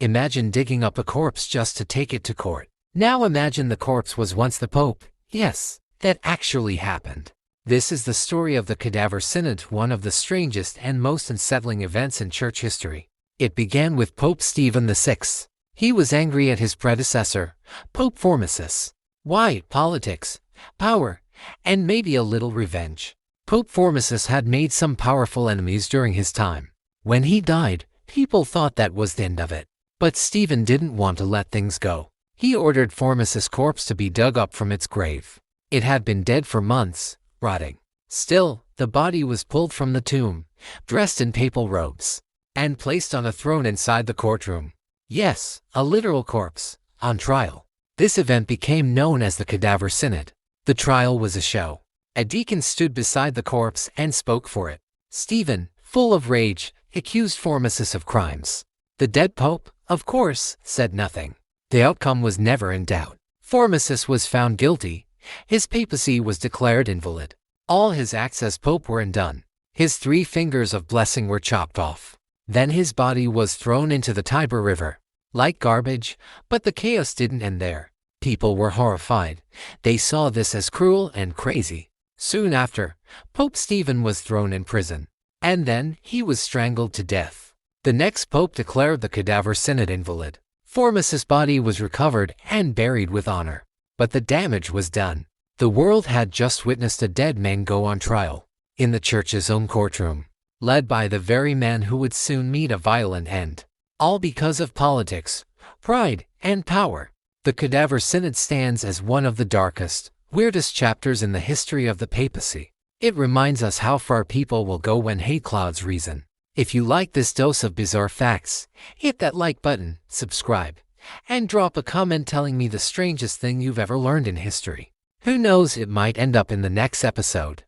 Imagine digging up a corpse just to take it to court. Now imagine the corpse was once the Pope. Yes, that actually happened. This is the story of the Cadaver Synod, one of the strangest and most unsettling events in church history. It began with Pope Stephen VI. He was angry at his predecessor, Pope Formosus. Why? Politics, power, and maybe a little revenge. Pope Formosus had made some powerful enemies during his time. When he died, people thought that was the end of it. But Stephen didn't want to let things go. He ordered Formosus' corpse to be dug up from its grave. It had been dead for months, rotting. Still, the body was pulled from the tomb, dressed in papal robes, and placed on a throne inside the courtroom. Yes, a literal corpse, on trial. This event became known as the Cadaver Synod. The trial was a show. A deacon stood beside the corpse and spoke for it. Stephen, full of rage, accused Formosus of crimes. The dead pope, of course, said nothing. The outcome was never in doubt. Formosus was found guilty. His papacy was declared invalid. All his acts as pope were undone. His 3 fingers of blessing were chopped off. Then his body was thrown into the Tiber River, like garbage, but the chaos didn't end there. People were horrified. They saw this as cruel and crazy. Soon after, Pope Stephen was thrown in prison, and then he was strangled to death. The next pope declared the Cadaver Synod invalid. Formosus' body was recovered and buried with honor. But the damage was done. The world had just witnessed a dead man go on trial, in the church's own courtroom, led by the very man who would soon meet a violent end. All because of politics, pride, and power. The Cadaver Synod stands as one of the darkest, weirdest chapters in the history of the papacy. It reminds us how far people will go when hate clouds reason. If you like this dose of bizarre facts, hit that like button, subscribe, and drop a comment telling me the strangest thing you've ever learned in history. Who knows, it might end up in the next episode.